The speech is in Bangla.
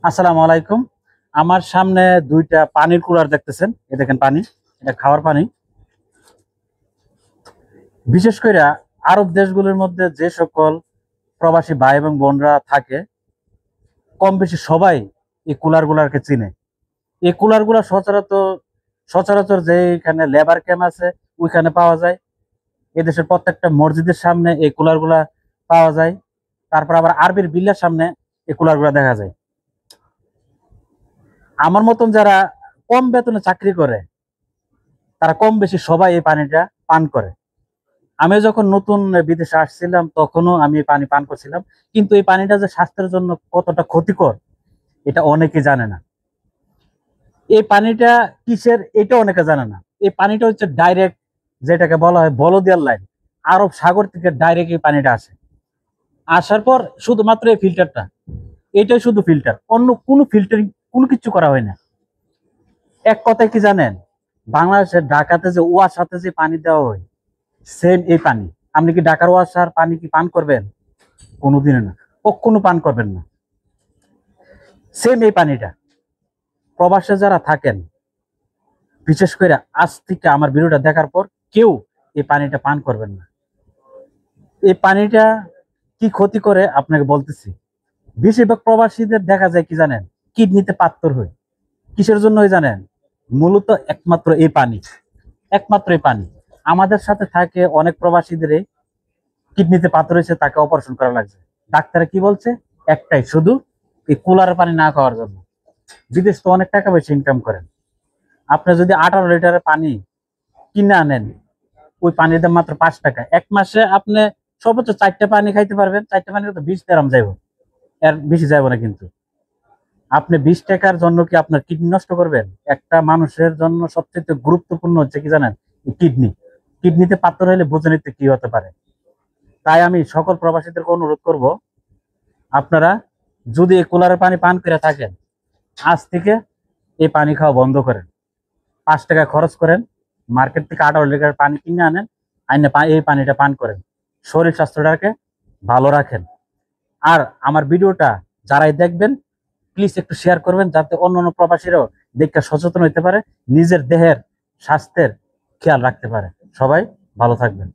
আসসালামু আলাইকুম। আমার সামনে দুইটা পানির কুলার দেখতেছেন। এ দেখেন পানি, এটা খাওয়ার পানি। বিশেষ করে আরব দেশগুলোর মধ্যে যে সকল প্রবাসী ভাই এবং বোনরা থাকে, কম বেশি সবাই এই কুলার গুলারকে চিনে। এই কুলার গুলা সচরাচর যেখানে লেবার ক্যাম্প আছে ওইখানে পাওয়া যায়। এদেশের প্রত্যেকটা মসজিদের সামনে এই কুলার গুলা পাওয়া যায়। তারপর আবার আরবির বিল্লার সামনে এই কুলার গুলা দেখা যায়। আমার মতন যারা কম বেতনে চাকরি করে, তারা কম বেশি সবাই এই পানিটা পান করে। আমি যখন নতুন বিদেশে আসছিলাম তখনও আমি এই পানি পান করছিলাম, কিন্তু এই পানিটা যে স্বাস্থ্যের জন্য কতটা ক্ষতিকর এটা অনেকে জানে না। এই পানিটা কিসের এটা অনেকে জানে না। এই পানিটা হচ্ছে ডাইরেক্ট, যেটাকে বলা হয় বলদিয়ার লাইন, আরব সাগর থেকে ডাইরেক্ট এই পানিটা আসে। আসার পর শুধুমাত্র এই ফিল্টারটা, এটাই শুধু ফিল্টার, অন্য কোনো ফিল্টারিং কোনো কিছু করা হয় না। এক কথায় কি জানেন, বাংলাদেশের ঢাকাতে যে ওয়াসাতে যে পানি দেওয়া হয়, সেম এই পানি। আপনি কি ঢাকার ওয়াসার পানি কি পান করবেন? কোনোদিনও না, কখনো পান করবেন না। সেম এই পানিটা প্রবাসে যারা থাকেন, বিশেষ করে আজ থেকে আমার ভিডিওটা দেখার পর কেউ এই পানিটা পান করবেন না। এই পানিটা কি ক্ষতি করে আপনাকে বলতেছি। বেশিরভাগ প্রবাসীদের দেখা যায় কি জানেন, কিডনিতে পাথর হয়। কিসের জন্য হয় জানেন? মূলত একমাত্র এই পানি, একমাত্র এই পানি। আমাদের সাথে থাকে অনেক প্রবাসীদের কিডনিতে পাথর হয়েছে, তাকে অপারেশন করা লাগছে। ডাক্তারে কি বলছে? একটাই শুধু, এই কুলার পানি না খাওয়ার জন্য। বিদেশ তো অনেক টাকা পয়সা ইনকাম করেন। আপনি যদি 18 লিটারের পানি কিনে আনেন, ওই পানির দাম মাত্র 5 টাকা। এক মাসে আপনি সর্বোচ্চ 4টা পানি খাইতে পারবেন। 4টা পানি তো 20 গ্রাম যাইব, এর বেশি যাইব না। কিন্তু আপনি 20 টাকার জন্য কি আপনার কিডনি নষ্ট করবেন? একটা মানুষের জন্য সবচেয়ে গুরুত্বপূর্ণ হচ্ছে কি জানেন? কিডনি। কিডনিতে পাথর হলে বুঝে নিতে কি হতে পারে। তাই আমি সকল প্রবাসীদেরকে অনুরোধ করব, আপনারা যদি এই কুলারের পানি পান করে থাকেন, আজ থেকে এই পানি খাওয়া বন্ধ করেন। 5 টাকা খরচ করেন, মার্কেট থেকে 18 লিটার পানি কিনে আনেন, আইনে এই পানিটা পান করেন। শরীর স্বাস্থ্যটাকে ভালো রাখেন। আর আমার ভিডিওটা যারাই দেখবেন, প্লিজ একটু শেয়ার করবেন, যাতে অন্য অন্য প্রবাসীরাও দেখে সচেতন হইতে পারে, নিজের দেহের স্বাস্থ্যের খেয়াল রাখতে পারে। সবাই ভালো থাকবেন।